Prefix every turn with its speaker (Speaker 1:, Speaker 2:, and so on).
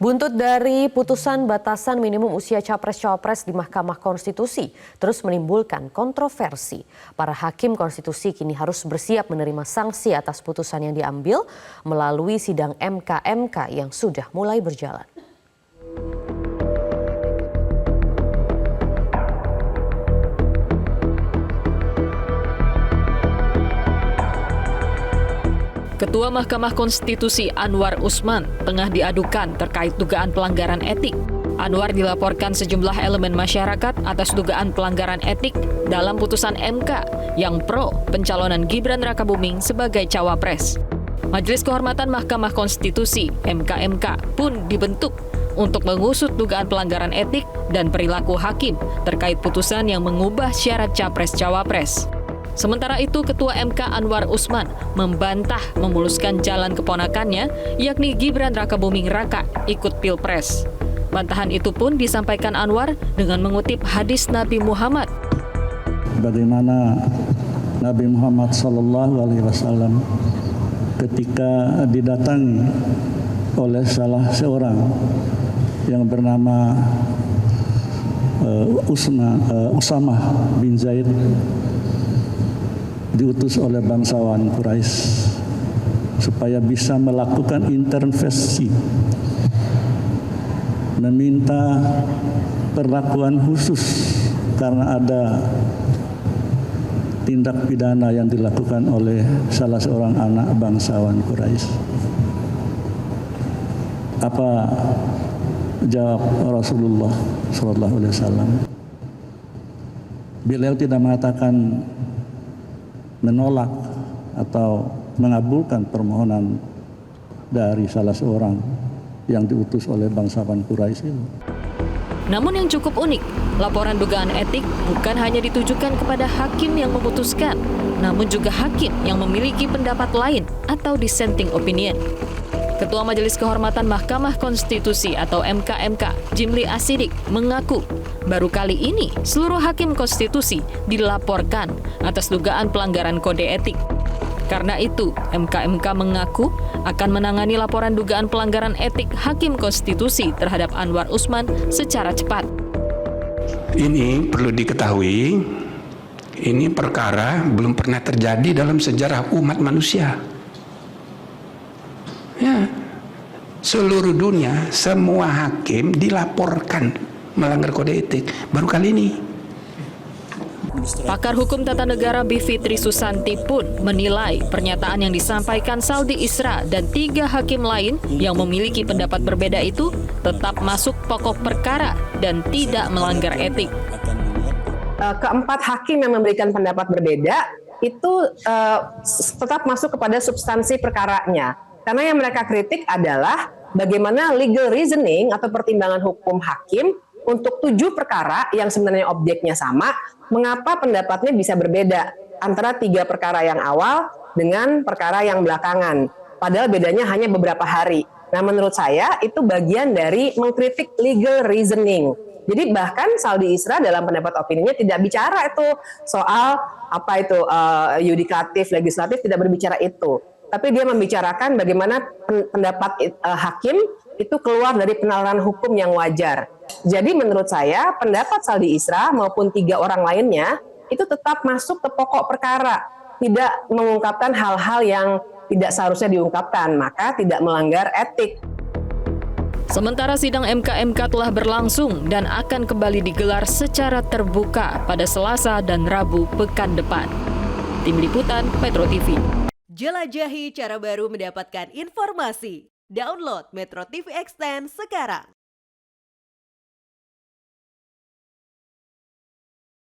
Speaker 1: Buntut dari putusan batasan minimum usia capres-cawapres di Mahkamah Konstitusi terus menimbulkan kontroversi. Para hakim konstitusi kini harus bersiap menerima sanksi atas putusan yang diambil melalui sidang MK-MK yang sudah mulai berjalan.
Speaker 2: Ketua Mahkamah Konstitusi Anwar Usman tengah diadukan terkait dugaan pelanggaran etik. Anwar dilaporkan sejumlah elemen masyarakat atas dugaan pelanggaran etik dalam putusan MK yang pro pencalonan Gibran Rakabuming sebagai cawapres. Majelis Kehormatan Mahkamah Konstitusi (MK-MK) pun dibentuk untuk mengusut dugaan pelanggaran etik dan perilaku hakim terkait putusan yang mengubah syarat capres-cawapres. Sementara itu, Ketua MK Anwar Usman membantah memuluskan jalan keponakannya, yakni Gibran Rakabuming Raka, ikut Pilpres. Bantahan itu pun disampaikan Anwar dengan mengutip hadis Nabi Muhammad.
Speaker 3: Bagaimana Nabi Muhammad SAW ketika didatangi oleh salah seorang yang bernama Usamah bin Zaid, diutus oleh bangsawan Quraisy supaya bisa melakukan intervensi, meminta perlakuan khusus karena ada tindak pidana yang dilakukan oleh salah seorang anak bangsawan Quraisy. Apa jawab Rasulullah SAW? Beliau tidak mengatakan menolak atau mengabulkan permohonan dari salah seorang yang diutus oleh bangsawan Quraisy itu.
Speaker 2: Namun yang cukup unik, laporan dugaan etik bukan hanya ditujukan kepada hakim yang memutuskan, namun juga hakim yang memiliki pendapat lain atau dissenting opinion. Ketua Majelis Kehormatan Mahkamah Konstitusi atau MK-MK, Jimli Asidik, mengaku baru kali ini seluruh hakim konstitusi dilaporkan atas dugaan pelanggaran kode etik. Karena itu, MK-MK mengaku akan menangani laporan dugaan pelanggaran etik hakim konstitusi terhadap Anwar Usman secara cepat.
Speaker 4: Ini perlu diketahui, ini perkara belum pernah terjadi dalam sejarah umat manusia. Ya, seluruh dunia, semua hakim dilaporkan melanggar kode etik. Baru kali ini.
Speaker 2: Pakar Hukum Tata Negara Bivitri Susanti pun menilai pernyataan yang disampaikan Saldi Isra dan 3 hakim lain yang memiliki pendapat berbeda itu tetap masuk pokok perkara dan tidak melanggar etik.
Speaker 5: Keempat hakim yang memberikan pendapat berbeda itu tetap masuk kepada substansi perkaranya. Karena yang mereka kritik adalah bagaimana legal reasoning atau pertimbangan hukum hakim untuk 7 perkara yang sebenarnya objeknya sama, mengapa pendapatnya bisa berbeda antara 3 perkara yang awal dengan perkara yang belakangan. Padahal bedanya hanya beberapa hari. Nah, menurut saya itu bagian dari mengkritik legal reasoning. Jadi bahkan Saldi Isra dalam pendapat opininya tidak bicara itu soal apa itu yudikatif, legislatif, tidak berbicara itu. Tapi dia membicarakan bagaimana pendapat hakim itu keluar dari penalaran hukum yang wajar. Jadi menurut saya pendapat Saldi Isra maupun 3 orang lainnya itu tetap masuk ke pokok perkara, tidak mengungkapkan hal-hal yang tidak seharusnya diungkapkan, maka tidak melanggar etik.
Speaker 2: Sementara sidang MK-MK telah berlangsung dan akan kembali digelar secara terbuka pada Selasa dan Rabu pekan depan. Tim Liputan Metro TV.
Speaker 6: Jelajahi cara baru mendapatkan informasi. Download Metro TV Extend sekarang.